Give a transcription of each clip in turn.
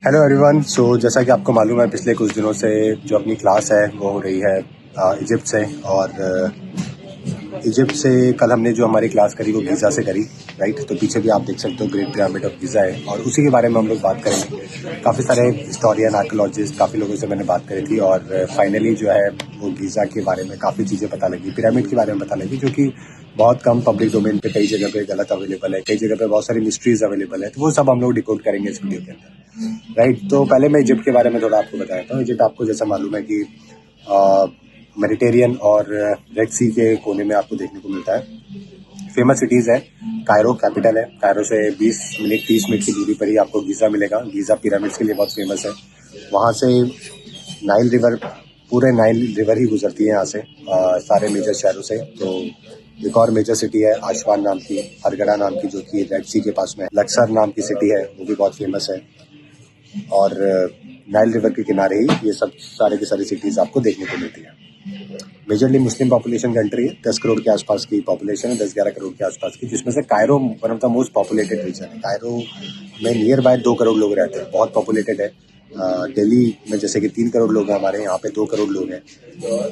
Hello everyone. जैसा कि आपको मालूम है, पिछले कुछ दिनों से जो अपनी क्लास है वो हो रही है इजिप्ट से। और इजिप्ट से कल हमने जो हमारी क्लास करी वो गीज़ा से करी, राइट। तो पीछे भी आप देख सकते हो ग्रेट पिरामिड ऑफ गीज़ा है और उसी के बारे में हम लोग बात करेंगे। काफ़ी सारे हिस्टोरियन, आर्कोलॉजिस्ट, काफ़ी लोगों से मैंने बात करी थी और फाइनली जो है वो गीज़ा के बारे में काफ़ी चीज़ें पता लगी, पिरामिड के बारे में पता लगी, जो कि बहुत कम पब्लिक डोमेन पे कई जगह पे गलत अवेलेबल है, कई जगह पे बहुत सारी मिस्ट्रीज अवेलेबल है। तो वो सब हम लोग डिकोड करेंगे इस वीडियो के अंदर, राइट। तो पहले मैं इजिप्ट के बारे में थोड़ा आपको बताता हूँ। इजिप्ट आपको जैसा मालूम है कि मेडिटेरियन और रेड सी के कोने में आपको देखने को मिलता है। फेमस सिटीज़ है, कायरो कैपिटल है। कायरो से 20 मिनट 30 मिनट की दूरी पर ही आपको गीज़ा मिलेगा। गीज़ा पिरामिड्स के लिए बहुत फेमस है। वहाँ से नाइल रिवर, पूरे नाइल रिवर ही गुजरती है यहाँ से सारे मेजर शहरों से। तो एक और मेजर सिटी है आशवान नाम की, हरगड़ा नाम की, जो कि रेड सी के पास में है। लक्सर नाम की सिटी है, वो भी बहुत फेमस है। और नाइल रिवर के किनारे ही ये सब सारे की सारी सिटीज़ आपको देखने को मिलती है। मेजरली मुस्लिम पॉपुलेशन कंट्री है। 10 करोड़ के आसपास की पॉपुलेशन है, 10-11 करोड़ के आसपास की, जिसमें से Cairo one of the most populated region है। कायरो में नियर बाय 2 करोड़ लोग रहते हैं, बहुत पॉपुलेटेड है। दिल्ली में जैसे कि 3 करोड़ लोग हैं, हमारे यहाँ पे 2 करोड़ लोग हैं।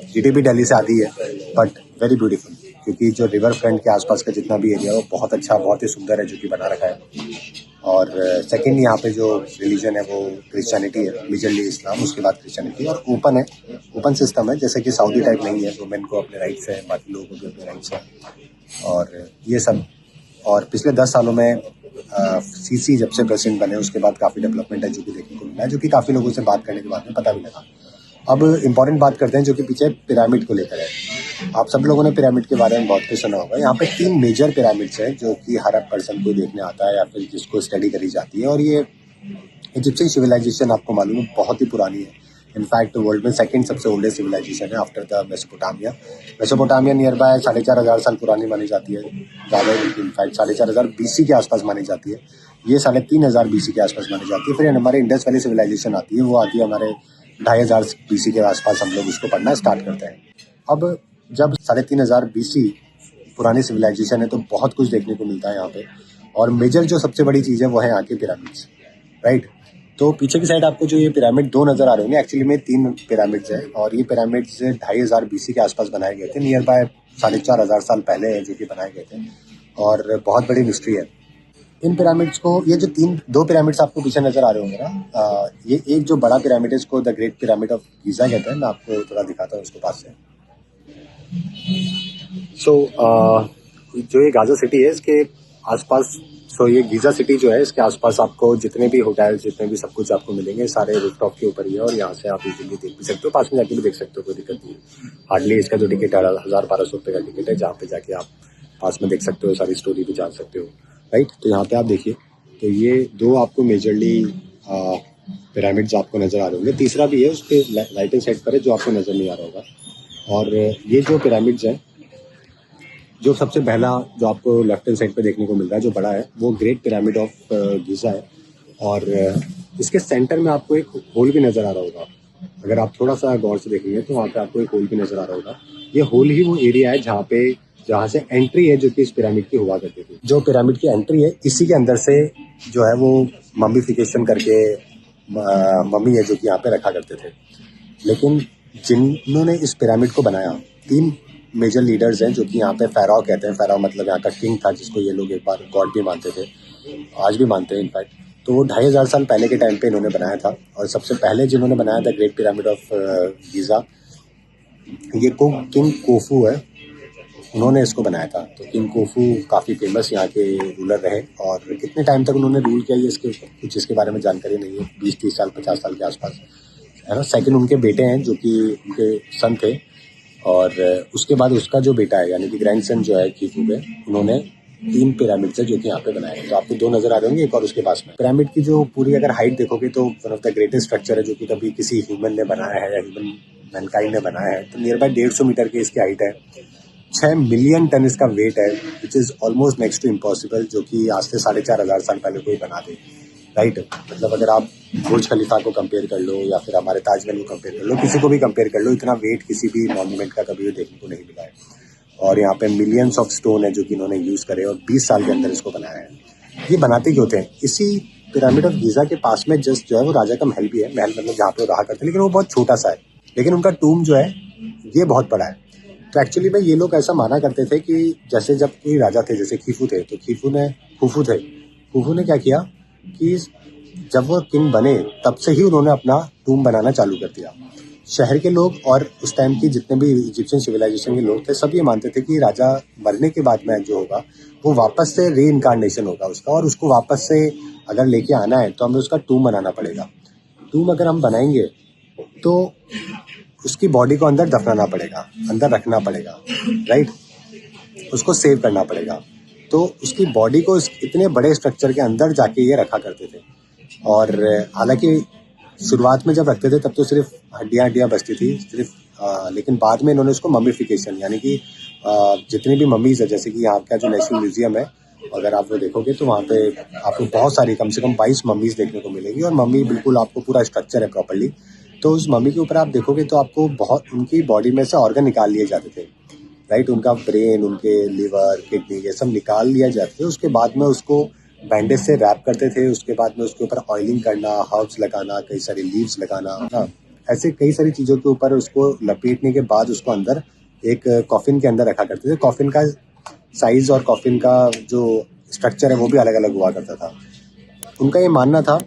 जीडीपी दिल्ली से आधी है, बट वेरी ब्यूटीफुल, क्योंकि जो रिवर फ्रंट के आसपास का जितना भी एरिया है वो बहुत अच्छा, बहुत ही सुंदर है, जो कि बना रखा है। और सेकेंड यहाँ पे जो रिलीजन है वो क्रिश्चियनिटी है, मेजरली इस्लाम, उसके बाद क्रिश्चियनिटी। और ओपन है, ओपन सिस्टम है, जैसे कि सऊदी टाइप नहीं है, वुमेन को अपने राइट्स है, बाकी लोगों को भी अपने राइट्स है और ये सब। और पिछले 10 सालों में सीसी जब से प्रेसिडेंट बने उसके बाद काफ़ी डेवलपमेंट है, जो कि देखने को मिला है, जो कि काफ़ी लोगों से बात करने के बाद में पता भी लगा। अब इम्पोर्टेंट बात करते हैं जो कि पीछे पिरामिड को लेकर है। आप सब लोगों ने पिरामिड के बारे में बहुत कुछ सुना होगा। यहाँ पे 3 मेजर पिरामिड्स हैं जो कि हर पर्सन को देखने आता है या फिर जिसको स्टडी करी जाती है। और ये इजिप्शियन सिविलाइजेशन आपको मालूम है बहुत ही पुरानी है। इनफैक्ट वर्ल्ड में सेकंड सबसे ओल्डेस्ट सिविलाइजेशन है after the Mesopotamia. Mesopotamia near by 4,500 साल पुरानी मानी जाती है, ज़्यादा। इनफैक्ट 4,500 बीसी के आसपास मानी जाती है। ये 3,500 बीसी के आसपास मानी जाती है। फिर हमारे इंडस वैली सिविलाइजेशन आती है, वो आती है हमारे 2,500 बीसी के आसपास। हम लोग उसको पढ़ना स्टार्ट करते हैं। अब जब 3,500 बीसी पुरानी सिविलाइजेशन है तो बहुत कुछ देखने को मिलता है यहाँ पे। और मेजर जो सबसे बड़ी चीज़ है वो है यहाँ के पिरामिड्स, राइट। तो पीछे की साइड आपको जो ये पिरामिड 2 नज़र आ रहे होंगे, एक्चुअली में 3 पिरामिड्स हैं। और ये पिरामिड्स 2,500 बीसी के आसपास बनाए गए थे, नियर बाय 4,500 साल पहले है जो कि बनाए गए थे। और बहुत बड़ी मिस्ट्री है इन पिरामिड्स को। ये जो 2 पिरामिड्स आपको पीछे नजर आ रहे होंगे ना, ये एक जो बड़ा पिरामिड है इसको the great pyramid of Giza कहते हैं। मैं आपको थोड़ा दिखाता हूँ उसको पास से। जो ये गाजा सिटी है इसके आसपास, ये गीज़ा सिटी जो है इसके आसपास आपको जितने भी होटल, जितने भी सब कुछ आपको मिलेंगे, सारे रूफटॉप के ऊपर ही है। और यहाँ से आप इजीली देख भी सकते हो, पास में जाके भी देख सकते हो, कोई दिक्कत नहीं है। हार्डली इसका जो टिकट है 1,000-1,200 रुपये का टिकट है, जहाँ पे जाके आप पास में देख सकते हो, सारी स्टोरी भी जान सकते हो, राइट। तो यहाँ पे आप देखिए, तो ये 2 आपको मेजरली पिरामिड्स आपको नज़र आ रहे होंगे। तीसरा भी है उसके राइटिंग साइड पर है, जो आपको नज़र नहीं आ रहा होगा। और ये जो पिरामिड्स हैं, जो सबसे पहला जो आपको लेफ्ट हैंड साइड पे देखने को मिल रहा है, जो बड़ा है, वो ग्रेट पिरामिड ऑफ गीज़ा है। और इसके सेंटर में आपको एक होल भी नज़र आ रहा होगा। अगर आप थोड़ा सा गौर से देखेंगे तो वहाँ पे आपको एक होल भी नज़र आ रहा होगा। ये होल ही वो एरिया है जहाँ से एंट्री है, जो कि इस पिरामिड की हुआ करती थी। जो पिरामिड की एंट्री है, इसी के अंदर से जो है वो मम्मीफिकेशन करके मम्मी है जो कि यहाँ पे रखा करते थे। लेकिन जिन्होंने इस पिरामिड को बनाया, 3 मेजर लीडर्स हैं, जो कि यहाँ पे फ़ाराओ कहते हैं। फ़ाराओ मतलब यहाँ का किंग था, जिसको ये लोग एक बार गॉड भी मानते थे, आज भी मानते हैं इनफैक्ट। तो वो 2,500 साल पहले के टाइम पे इन्होंने बनाया था। और सबसे पहले जिन्होंने बनाया था ग्रेट पिरामिड ऑफ गीज़ा, ये किंग कोफू है, उन्होंने इसको बनाया था। तो किंग कोफू काफ़ी फेमस यहाँ के रूलर रहे। और कितने टाइम तक उन्होंने रूल किया ये कुछ इसके बारे में जानकारी नहीं है, 20-30 साल, 50 साल के आसपास, है ना। सेकंड उनके बेटे हैं जो कि उनके सन थे। और उसके बाद उसका जो बेटा है, यानी कि ग्रैंडसन जो है कीफू के, उन्होंने 3 पिरामिड्स है जो कि यहाँ पे बनाए हैं। तो आपको 2 नजर आ रहे होंगे, एक और उसके पास में। पिरामिड की जो पूरी अगर हाइट देखोगे तो one of the greatest structure है जो कि कभी किसी ह्यूमन ने बनाया है या ह्यूमन मैनकाइंड ने बनाया है। तो नियर बाय 150 मीटर की इसकी हाइट है, 6 मिलियन टन इसका वेट है, which is almost next to impossible, जो कि आज से 4,500 साल पहले कोई बना दे, राइट। मतलब अगर आप बुर्ज खलीफा को कंपेयर कर लो या फिर हमारे ताजमहल को कंपेयर कर लो, किसी को भी कंपेयर कर लो, इतना वेट किसी भी मॉन्यूमेंट का कभी भी देखने को नहीं मिला है। और यहाँ पे मिलियंस ऑफ स्टोन है जो कि इन्होंने यूज़ करे और 20 साल के अंदर इसको बनाया है। ये बनाते क्यों थे? इसी पिरामिड ऑफ गीजा के पास में जस्ट जो है वो राजा का महल भी है, महल मतलब जहाँ पे वो रहा करते हैं, लेकिन वो बहुत छोटा सा है। लेकिन उनका टूम जो है ये बहुत बड़ा है। तो एक्चुअली में ये लोग ऐसा माना करते थे कि जैसे जब कोई राजा थे, जैसे खीफू थे, तो खूफू ने क्या किया कि जब वो किंग बने तब से ही उन्होंने अपना टूम बनाना चालू कर दिया। शहर के लोग और उस टाइम की जितने भी इजिप्शियन सिविलाइजेशन के लोग थे, सब ये मानते थे कि राजा मरने के बाद में जो होगा वो वापस से री इनकारनेशन होगा उसका, और उसको वापस से अगर लेके आना है तो हमें उसका टूम बनाना पड़ेगा। टूम अगर हम बनाएंगे तो उसकी बॉडी को अंदर दफनाना पड़ेगा, अंदर रखना पड़ेगा, राइट, उसको सेव करना पड़ेगा। तो उसकी बॉडी को इतने बड़े स्ट्रक्चर के अंदर जाके ये रखा करते थे। और हालांकि शुरुआत में जब रखते थे तब तो सिर्फ हड्डियाँ बचती थी सिर्फ, लेकिन बाद में इन्होंने उसको मम्मीफिकेशन, यानी कि जितनी भी मम्मीज़ है, जैसे कि यहाँ का जो नेशनल म्यूजियम है, अगर आप वो देखोगे तो वहाँ पे आपको बहुत सारी, कम से कम 22 मम्मीज़ देखने को मिलेगी, और मम्मी बिल्कुल आपको पूरा स्ट्रक्चर है प्रॉपर्ली। तो उस मम्मी के ऊपर आप देखोगे तो आपको बहुत उनकी बॉडी में से ऑर्गन निकाल लिए जाते थे, राइट, उनका ब्रेन, उनके लिवर, किडनी, ये सब निकाल लिया जाते थे। उसके बाद में उसको बैंडेज से रैप करते थे, उसके बाद में उसके ऊपर ऑयलिंग करना, हर्ब्स लगाना, कई सारी लीव्स लगाना, हाँ, ऐसे कई सारी चीज़ों के ऊपर उसको लपेटने के बाद उसको अंदर एक कॉफिन के अंदर रखा करते थे। कॉफिन का साइज और कॉफिन का जो स्ट्रक्चर है वो भी अलग अलग हुआ करता था। उनका ये मानना था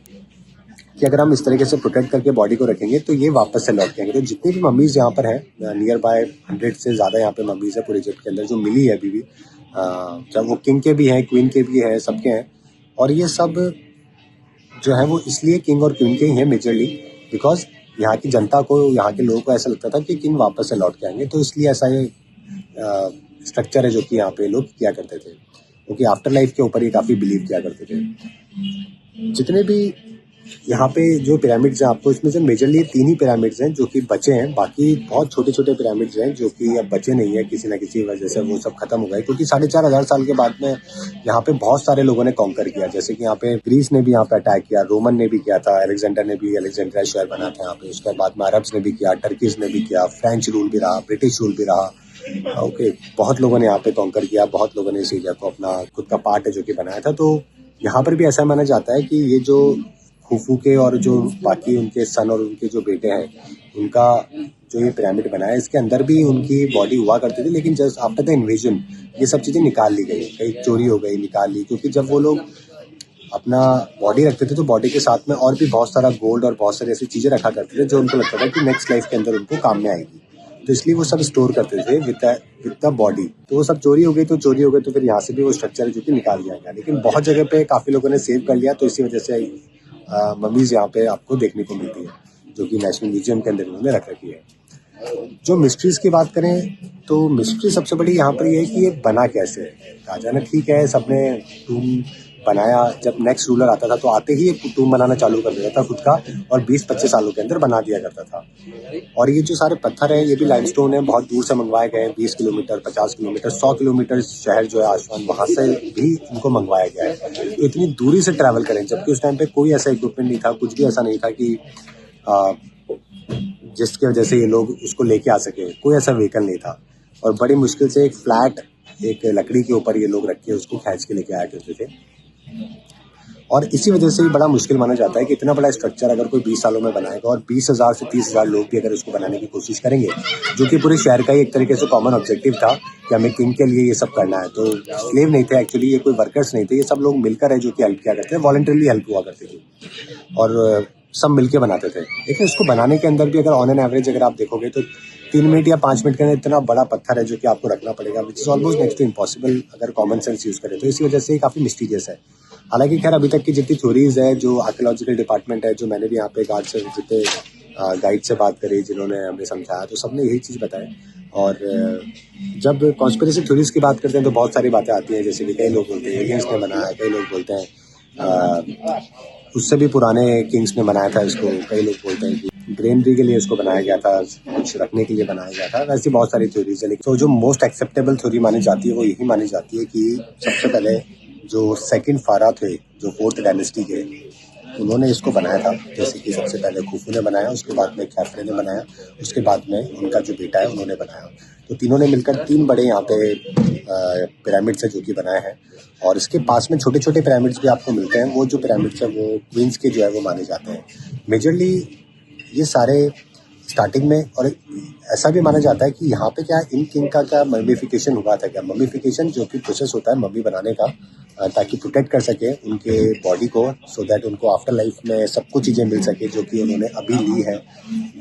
कि अगर हम इस तरीके से प्रोटेक्ट करके बॉडी को रखेंगे तो ये वापस से लौट के आएंगे। तो जितनी भी मम्मीज़ यहाँ पर हैं, नियर बाय 100 से ज़्यादा यहाँ पे मम्मीज़ है पूरे इजिप्ट के अंदर जो मिली है अभी भी, चाहे वो किंग के भी हैं, क्वीन के भी हैं, सबके हैं। और ये सब जो है वो इसलिए किंग और क्वीन के ही हैं मेजरली, बिकॉज यहाँ की जनता को, यहाँ के लोगों को ऐसा लगता था कि किंग वापस से लौट के आएंगे। तो इसलिए ऐसा ये स्ट्रक्चर है जो कि यहाँ पे लोग किया करते थे, क्योंकि आफ्टर लाइफ के ऊपर ये काफ़ी बिलीव किया करते थे। जितने भी यहाँ पे जो पिरामिड्स हैं, आपको इसमें से मेजरली 3 ही पिरामिड्स हैं जो कि बचे हैं। बाकी बहुत छोटे छोटे पिरामिड्स हैं जो कि अब बचे नहीं है, किसी न किसी वजह से वो सब खत्म हो गए, क्योंकि 4500 साल के बाद में यहाँ पे बहुत सारे लोगों ने कॉन्कर किया। जैसे कि यहाँ पे ग्रीस ने भी यहाँ पे अटैक किया, रोमन ने भी किया था, अलेक्जेंडर ने भी अलेक्जेंड्रिया शहर बना था यहाँ पे। उसके बाद में अरब्स ने भी किया, टर्कीज ने भी किया, फ्रेंच रूल भी रहा, ब्रिटिश रूल भी रहा। ओके, बहुत लोगों ने यहाँ पे कॉन्कर किया, बहुत लोगों ने इस एरिया को अपना खुद का पार्ट है जो कि बनाया था। तो यहाँ पर भी ऐसा माना जाता है कि ये जो खुफू के और जो बाकी उनके सन और उनके जो बेटे हैं, उनका जो ये पिरामिड बनाया, इसके अंदर भी उनकी बॉडी हुआ करती थी, लेकिन जस्ट आफ्टर द इन्वेजन ये सब चीज़ें निकाल ली गई, कहीं चोरी हो गई, निकाल ली। क्योंकि जब वो लोग अपना बॉडी रखते थे तो बॉडी के साथ में और भी बहुत सारा गोल्ड और बहुत सारी ऐसी चीज़ें रखा करते थे जो उनको लगता था कि नेक्स्ट लाइफ के अंदर उनको काम में आएगी। तो इसलिए वो सब स्टोर करते थे विद द बॉडी। तो वो सब चोरी हो गई तो फिर यहाँ से भी वो स्ट्रक्चर जो कि निकाल दिया गया। लेकिन बहुत जगह पे काफ़ी लोगों ने सेव कर लिया, तो इसी वजह से मम्मीज़ यहाँ पे आपको देखने को मिलती है, जो कि नेशनल म्यूजियम के अंदर उन्होंने रख रखी है। जो मिस्ट्रीज की बात करें तो मिस्ट्री सबसे बड़ी यहाँ पर ये है कि ये बना कैसे है। राजा ने, ठीक है, सबने टूम बनाया, जब नेक्स्ट रूलर आता था तो आते ही एक टूम बनाना चालू कर देता था खुद का, और 20-25 सालों के अंदर बना दिया करता था। और ये जो सारे पत्थर हैं ये भी लाइमस्टोन है, बहुत दूर से मंगवाए गए हैं, 20 किलोमीटर, 50 किलोमीटर, 100 किलोमीटर शहर जो है आसमान, वहाँ से भी इनको मंगवाया गया है। तो इतनी दूरी से ट्रैवल करें, जबकि उस टाइम पे कोई ऐसा इक्विपमेंट नहीं था, कुछ भी ऐसा नहीं था कि जिसकी वजह से ये लोग उसको लेके आ सके, कोई ऐसा व्हीकल नहीं था। और बड़ी मुश्किल से एक फ्लैट, एक लकड़ी के ऊपर ये लोग रख के उसको खींच के लेके आया करते थे। और इसी वजह से भी बड़ा मुश्किल माना जाता है कि इतना बड़ा स्ट्रक्चर अगर कोई 20 सालों में बनाएगा, और 20,000 से 30,000 लोग भी अगर उसको बनाने की कोशिश करेंगे, जो कि पूरे शहर का ही एक तरीके से कॉमन ऑब्जेक्टिव था कि हमें किंग के लिए ये सब करना है। तो स्लेव नहीं थे एक्चुअली, ये कोई वर्कर्स नहीं थे, ये सब लोग मिलकर है जो कि हेल्प किया करते थे, वॉलंटरली हेल्प हुआ करती थी, और सब मिलके बनाते थे। लेकिन इसको बनाने के अंदर भी अगर ऑन एन एवरेज अगर आप देखोगे तो 3 मिनट या 5 मिनट के अंदर इतना बड़ा पत्थर है जो कि आपको रखना पड़ेगा, which is almost next to impossible अगर कॉमन सेंस यूज़ करें तो। इसी वजह से काफ़ी मिस्टीरियस है। हालांकि खैर अभी तक की जितनी थ्योरीज है, जो आर्कियोलॉजिकल डिपार्टमेंट है, जो मैंने भी यहाँ पे जितने गाइड से बात करी, जिन्होंने हमें समझाया, तो सबने यही चीज़ बताई। और जब कॉन्स्पिरेसी थ्योरीज की बात करते हैं तो बहुत सारी बातें आती हैं, जैसे कि कई लोग बोलते हैं एलियंस ने बनाया, कई लोग बोलते हैं उससे भी पुराने किंग्स ने बनाया था इसको, कई लोग बोलते हैं कि ग्रेनरी के लिए इसको बनाया गया था, कुछ रखने के लिए बनाया गया था। वैसी बहुत सारी थ्योरीज है, लेकिन तो जो मोस्ट एक्सेप्टेबल थ्योरी मानी जाती है वो यही मानी जाती है कि सबसे पहले जो सेकंड फारा थे, जो 4th डायनेस्टी के, उन्होंने इसको बनाया था। जैसे कि सबसे पहले खुफू ने बनाया, उसके बाद में खैफरे ने बनाया, उसके बाद में उनका जो बेटा है उन्होंने बनाया। तो तीनों ने मिलकर 3 बड़े यहाँ पे पिरामिड्स है जो कि बनाए हैं, और इसके पास में छोटे छोटे पिरामिड्स भी आपको मिलते हैं। वो जो पिरामिड्स है वो क्वींस के जो है वो माने जाते हैं। मेजरली ये सारे स्टार्टिंग में, और ऐसा भी माना जाता है कि यहाँ पे क्या इन किंग का क्या ममीफिकेशन हुआ था। क्या ममीफिकेशन जो कि प्रोसेस होता है मम्मी बनाने का, ताकि प्रोटेक्ट कर सके उनके बॉडी को, सो दैट उनको आफ्टर लाइफ में सब कुछ चीज़ें मिल सके जो कि उन्होंने अभी ली है,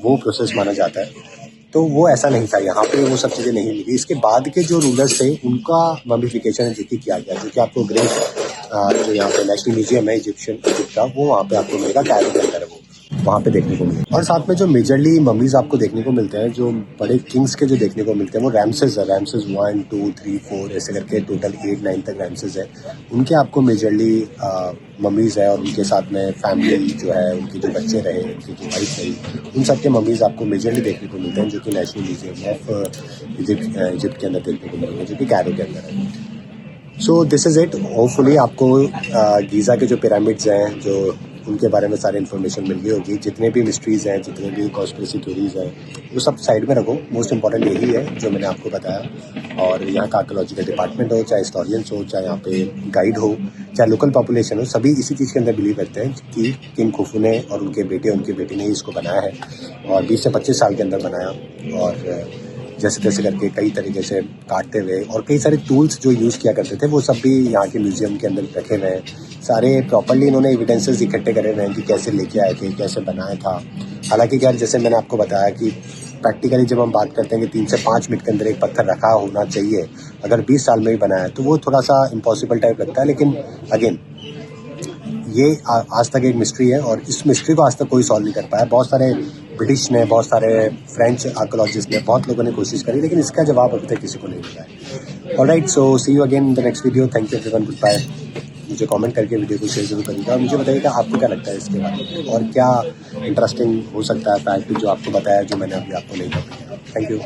वो प्रोसेस माना जाता है। तो वो ऐसा नहीं था, यहाँ पे वो सब चीज़ें नहीं मिली। इसके बाद के जो रूलर्स थे उनका ममीफिकेशन जो कि किया गया, जो कि आपको ग्रेट जो यहाँ पे नेशनल म्यूजियम है इजिप्ट का, वो वहाँ पे आपको मिलेगा, कायरो के अंदर है वो, वहाँ पे देखने को मिलेगा। और साथ में जो मेजरली मम्मीज आपको देखने को मिलते हैं, जो बड़े किंग्स के जो देखने को मिलते हैं, वो रैमसेस है। रैमसेस 1, 2, 3, 4 ऐसे करके टोटल 8, 9 तक रैमसेस है। उनके आपको मेजरली मम्मीज है, और उनके साथ में फैमिली जो है, उनके जो बच्चे रहे, उनकी जो वाइफ रही, उन सब के मम्मीज आपको मेजरली देखने को मिलते हैं, जो कि नेशनल म्यूजियम ऑफ इजिप्ट के अंदर देखने को मिलेंगे, जो कि कायरो के अंदर है। So this is it. Hopefully आपको गीज़ा के जो पिरामिड्स हैं, जो उनके बारे में सारी इन्फॉर्मेशन मिल गई होगी। जितने भी मिस्ट्रीज़ हैं, जितने भी कॉन्स्पिरेसी थ्योरीज हैं, वो सब साइड में रखो। मोस्ट इंपॉर्टेंट यही है जो मैंने आपको बताया। और यहाँ का आर्कियोलॉजिकल डिपार्टमेंट हो, चाहे हिस्टोरियंस हो, चाहे यहाँ पे गाइड हो, चाहे लोकल पॉपुलेशन हो, सभी इसी चीज़ के अंदर बिलीव करते हैं कि किंग खुफू ने और उनके बेटे ने इसको बनाया है, और 20 से 25 साल के अंदर बनाया। और जैसे तैसे करके कई तरीके से काटते हुए, और कई सारे टूल्स जो यूज़ किया करते थे वो सब भी यहाँ के म्यूजियम के अंदर रखे हुए हैं। सारे प्रॉपर्ली इन्होंने एविडेंसेस इकट्ठे करे हुए हैं कि कैसे लेके आए थे, कैसे बनाया था। हालांकि यार जैसे मैंने आपको बताया कि प्रैक्टिकली जब हम बात करते हैं कि 3 से 5 मिनट के अंदर एक पत्थर रखा होना चाहिए, अगर 20 साल में ही बनाया है तो वो थोड़ा सा इम्पॉसिबल टाइप लगता है। लेकिन अगेन ये आज तक एक मिस्ट्री है, और इस मिस्ट्री को आज तक कोई सॉल्व नहीं कर पाया। बहुत सारे ब्रिटिश ने, बहुत सारे फ्रेंच आर्कियोलॉजिस्ट ने, बहुत लोगों ने कोशिश करी, लेकिन इसका जवाब अभी तक किसी को नहीं मिला है। Alright, so see you again in the next video. Thank you everyone, goodbye. मुझे कमेंट करके वीडियो को शेयर जरूर करिएगा, और मुझे बताइएगा आपको क्या लगता है इसके बारे में, और क्या इंटरेस्टिंग हो सकता है फैक्ट जो आपको बताया, जो मैंने अभी आपको नहीं बताया। Thank you.